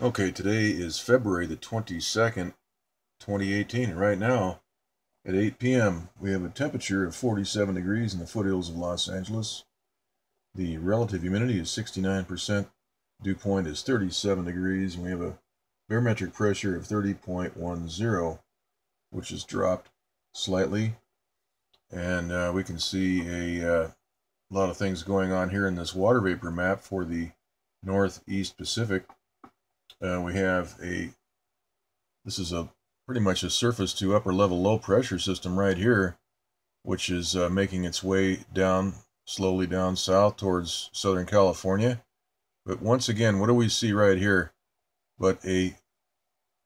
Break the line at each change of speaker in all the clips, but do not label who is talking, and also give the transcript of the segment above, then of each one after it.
Okay, today is February the 22nd, 2018, and right now at 8 p.m. we have a temperature of 47 degrees in the foothills of Los Angeles. The relative humidity is 69%, dew point is 37 degrees, and we have a barometric pressure of 30.10, which has dropped slightly. And we can see a lot of things going on here in this water vapor map for the Northeast Pacific. This is pretty much a surface to upper level low pressure system right here, which is making its way slowly down south towards Southern California. But once again, what do we see right here but a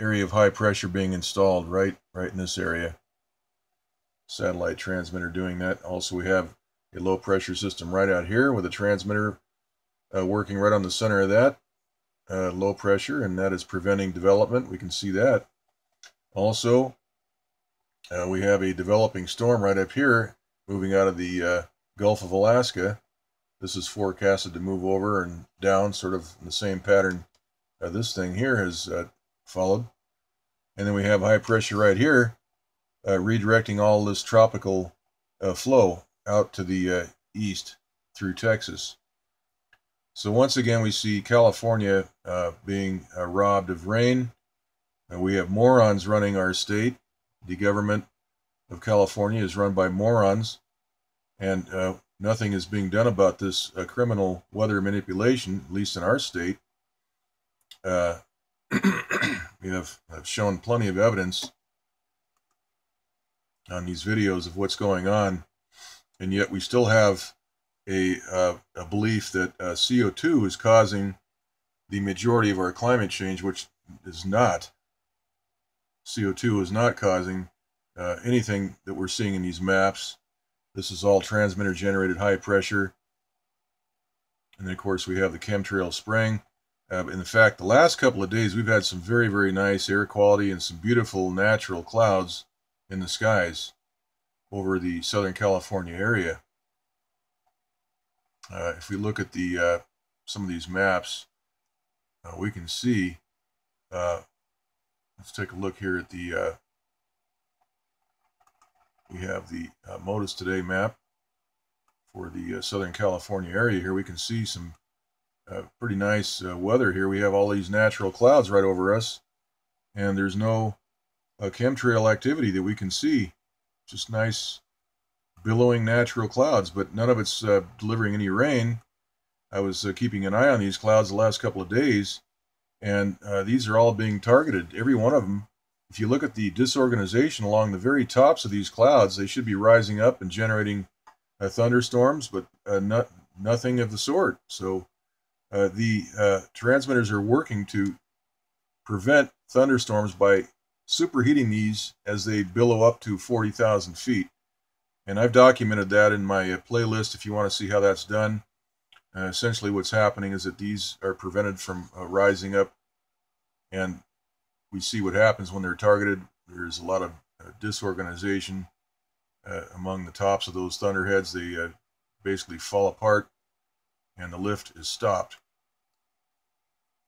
area of high pressure being installed right in this area? Satellite transmitter doing that. Also, we have a low pressure system right out here with a transmitter working right on the center of that. Low pressure, and that is preventing development. We can see that. Also, we have a developing storm right up here moving out of the Gulf of Alaska. This is forecasted to move over and down sort of in the same pattern this thing here has followed. And then we have high pressure right here redirecting all this tropical flow out to the east through Texas. So once again, we see California being robbed of rain. We have morons running our state. The government of California is run by morons, and nothing is being done about this criminal weather manipulation, at least in our state. We have shown plenty of evidence on these videos of what's going on, and yet we still have a belief that CO2 is causing the majority of our climate change, which is not. CO2 is not causing anything that we're seeing in these maps. This is all transmitter generated high pressure. And then of course we have the chemtrail spraying. In fact, the last couple of days we've had some very, very nice air quality and some beautiful natural clouds in the skies over the Southern California area. If we look at the some of these maps, we can see, let's take a look here at the, we have the MODIS Today map for the Southern California area here. We can see some pretty nice weather here. We have all these natural clouds right over us, and there's no chemtrail activity that we can see. Just nice billowing natural clouds, but none of it's delivering any rain. I was keeping an eye on these clouds the last couple of days, and these are all being targeted, every one of them. If you look at the disorganization along the very tops of these clouds, they should be rising up and generating thunderstorms, but nothing of the sort. So the transmitters are working to prevent thunderstorms by superheating these as they billow up to 40,000 feet. And I've documented that in my playlist if you want to see how that's done. Essentially what's happening is that these are prevented from rising up, and we see what happens when they're targeted. There's a lot of disorganization among the tops of those thunderheads. They basically fall apart, and the lift is stopped.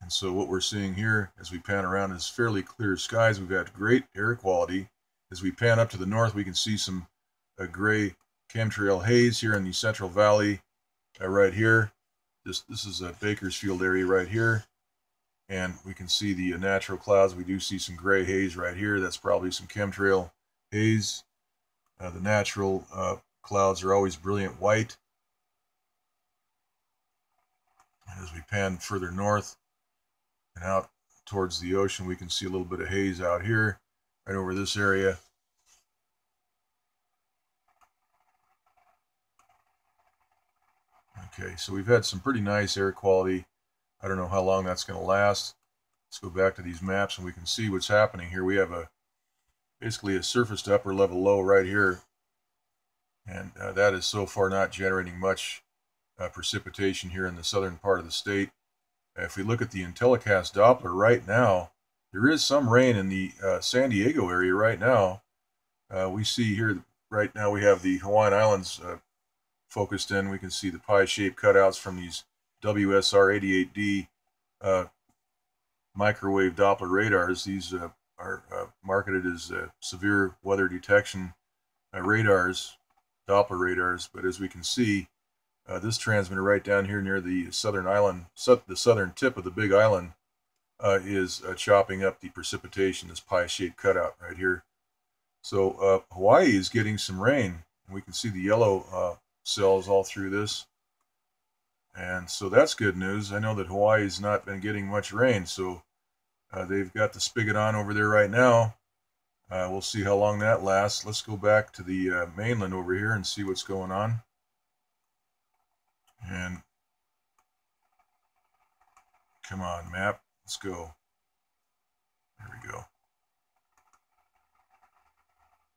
And so what we're seeing here as we pan around is fairly clear skies. We've got great air quality. As we pan up to the north, we can see some gray chemtrail haze here in the Central Valley right here. This is a Bakersfield area right here. And we can see the natural clouds. We do see some gray haze right here. That's probably some chemtrail haze. The natural clouds are always brilliant white. And as we pan further north and out towards the ocean, we can see a little bit of haze out here, right over this area. Okay, so we've had some pretty nice air quality. I don't know how long that's going to last. Let's go back to these maps and we can see what's happening here. We have basically a surface to upper level low right here. And that is so far not generating much precipitation here in the southern part of the state. If we look at the IntelliCast Doppler right now, there is some rain in the San Diego area right now. We see here right now we have the Hawaiian Islands focused in. We can see the pie-shaped cutouts from these WSR 88D microwave Doppler radars. These are marketed as severe weather detection radars, Doppler radars. But as we can see, this transmitter right down here near the southern island, the southern tip of the big island, is chopping up the precipitation, this pie-shaped cutout right here. So Hawaii is getting some rain. We can see the yellow cells all through this. And so that's good news. I know that Hawaii's not been getting much rain, so they've got the spigot on over there right now. We'll see how long that lasts. Let's go back to the mainland over here and see what's going on. And come on, map. Let's go. There we go.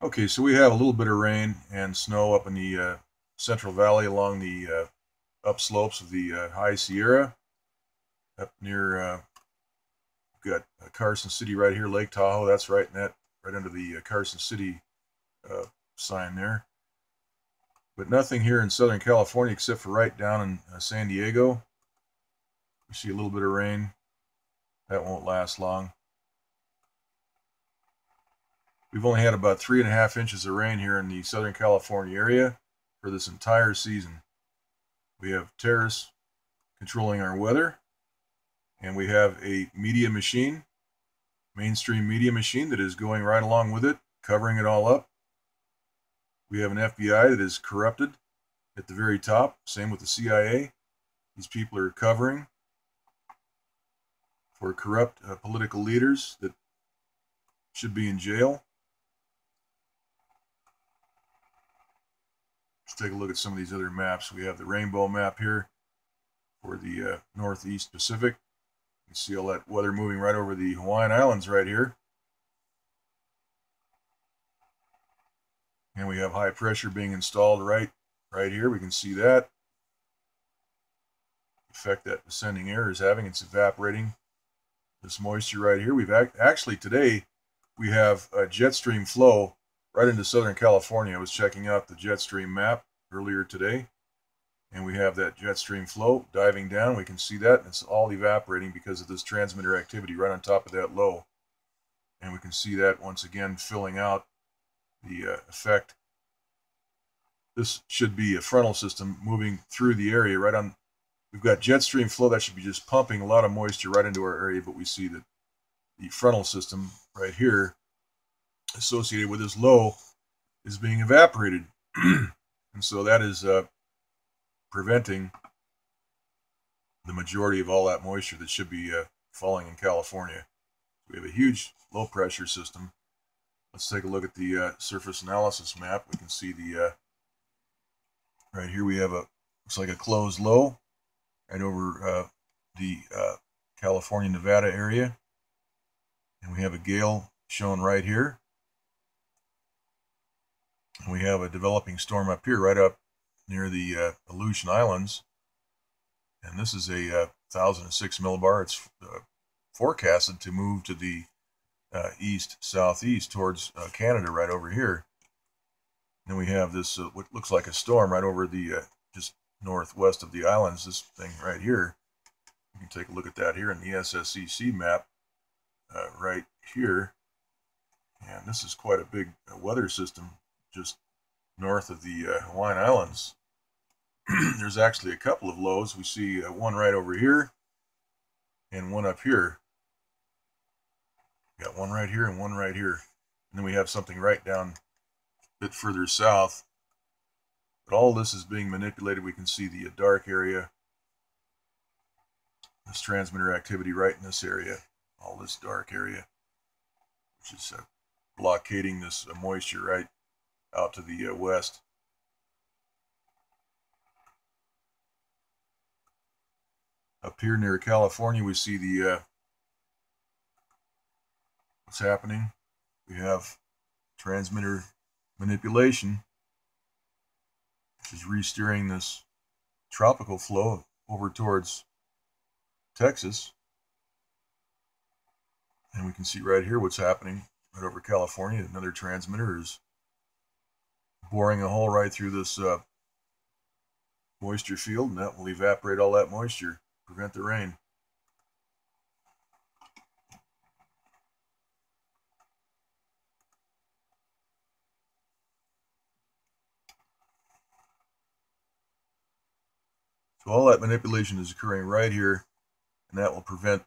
Okay, so we have a little bit of rain and snow up in the Central Valley along the upslopes of the High Sierra. Up near, we've got Carson City right here, Lake Tahoe. That's right under the Carson City sign there. But nothing here in Southern California except for right down in San Diego. We see a little bit of rain. That won't last long. We've only had about 3.5 inches of rain here in the Southern California area for this entire season. We have Thurs controlling our weather, and we have a media machine, mainstream media machine, that is going right along with it, covering it all up. We have an FBI that is corrupted at the very top, same with the CIA. These people are covering for corrupt political leaders that should be in jail. Let's take a look at some of these other maps. We have the rainbow map here for the Northeast Pacific. You can see all that weather moving right over the Hawaiian Islands right here. And we have high pressure being installed right here. We can see that. The effect that descending air is having, it's evaporating this moisture right here. We've actually today we have a jet stream flow right into Southern California. I was checking out the jet stream map earlier today, and we have that jet stream flow diving down. We can see that, and it's all evaporating because of this transmitter activity right on top of that low. And we can see that once again filling out the effect. This should be a frontal system moving through the area right on. We've got jet stream flow that should be just pumping a lot of moisture right into our area, but we see that the frontal system right here associated with this low is being evaporated. And so that is preventing the majority of all that moisture that should be falling in California. We have a huge low pressure system. Let's take a look at the surface analysis map. We can see the right here we have looks like a closed low right over the California, Nevada area. And we have a gale shown right here. And we have a developing storm up here, right up near the Aleutian Islands. And this is a 1006 millibar. It's forecasted to move to the east-southeast towards Canada right over here. Then we have this what looks like a storm right over the just northwest of the islands, this thing right here. You can take a look at that here in the SSEC map right here. And this is quite a big weather system just north of the Hawaiian Islands. There's actually a couple of lows. We see one right over here and one up here. Got one right here and one right here. And then we have something right down a bit further south. But all this is being manipulated. We can see the dark area. This transmitter activity right in this area. All this dark area, which is blockading this moisture right out to the west. Up here near California, we see the what's happening. We have transmitter manipulation, which is re-steering this tropical flow over towards Texas. And we can see right here what's happening right over California. Another transmitter is boring a hole right through this moisture field, and that will evaporate all that moisture, prevent the rain. So all that manipulation is occurring right here, and that will prevent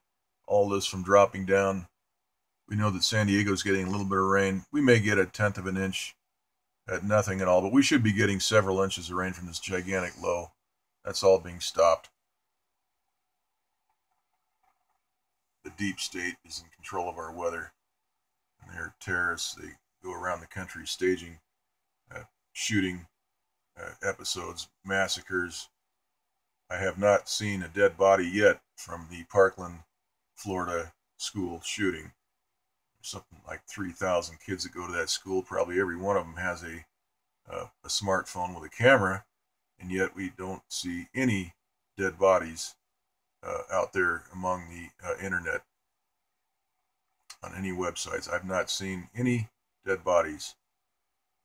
all this from dropping down. We know that San Diego is getting a little bit of rain. We may get 1/10 of an inch at nothing at all, but we should be getting several inches of rain from this gigantic low. That's all being stopped. The deep state is in control of our weather. And they're terrorists. They go around the country staging shooting episodes, massacres. I have not seen a dead body yet from the Parkland, Florida school shooting. There's something like 3,000 kids that go to that school. Probably every one of them has a smartphone with a camera, and yet we don't see any dead bodies out there among the internet on any websites. I've not seen any dead bodies.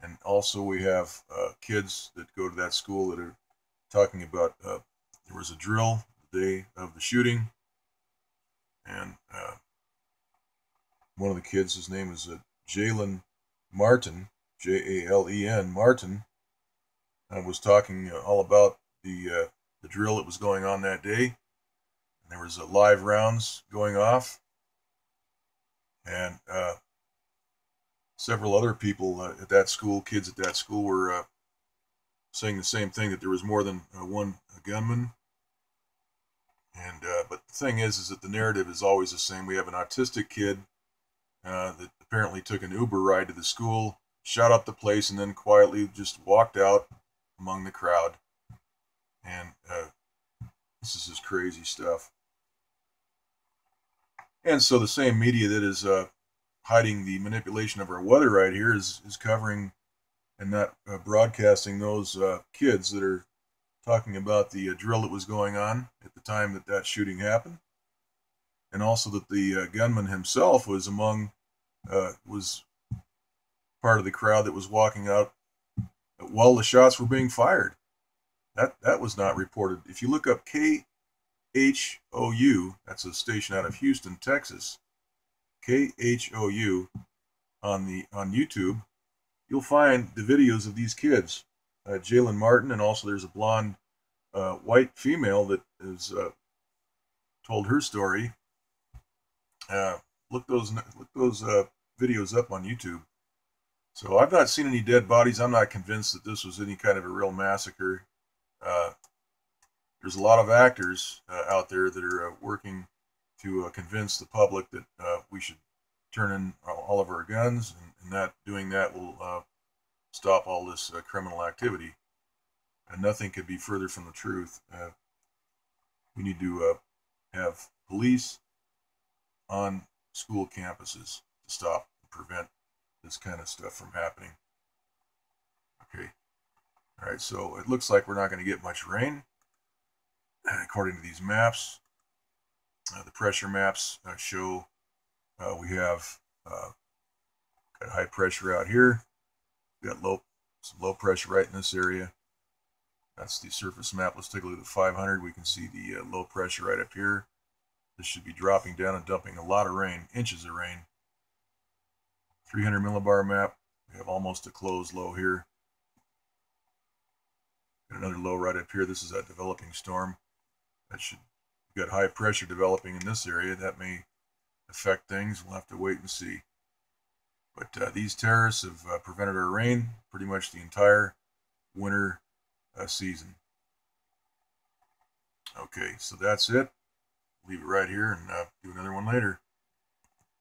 And also we have kids that go to that school that are talking about there was a drill the day of the shooting, and one of the kids, his name is Jalen Martin, Jalen Martin, was talking all about the drill that was going on that day. And there was live rounds going off, and several other people at that school, kids at that school, were saying the same thing, that there was more than one gunman. And but the thing is that the narrative is always the same. We have an autistic kid that apparently took an Uber ride to the school, shot up the place, and then quietly just walked out among the crowd. And this is just crazy stuff. And so the same media that is hiding the manipulation of our weather right here is covering and not broadcasting those kids that are talking about the drill that was going on at the time that that shooting happened, and also that the gunman himself was was part of the crowd that was walking out while the shots were being fired. That was not reported. If you look up KHOU, that's a station out of Houston, Texas, KHOU on YouTube, you'll find the videos of these kids, Jalen Martin, and also there's a blonde white female that has told her story. Look those videos up on YouTube. So I've not seen any dead bodies. I'm not convinced that this was any kind of a real massacre. There's a lot of actors out there that are working to convince the public that we should turn in all of our guns, and that doing that will stop all this criminal activity. And nothing could be further from the truth. We need to have police on school campuses to stop and prevent this kind of stuff from happening. Okay. All right, so it looks like we're not going to get much rain, according to these maps. The pressure maps show we have got high pressure out here. We got some low pressure right in this area. That's the surface map. Let's take a look at the 500. We can see the low pressure right up here. This should be dropping down and dumping a lot of rain, inches of rain. 300 millibar map. We have almost a closed low here. Got another low right up here. This is that developing storm. We've got high pressure developing in this area. That may affect things. We'll have to wait and see. But these terrorists have prevented our rain pretty much the entire winter season. Okay, so that's it. Leave it right here and do another one later.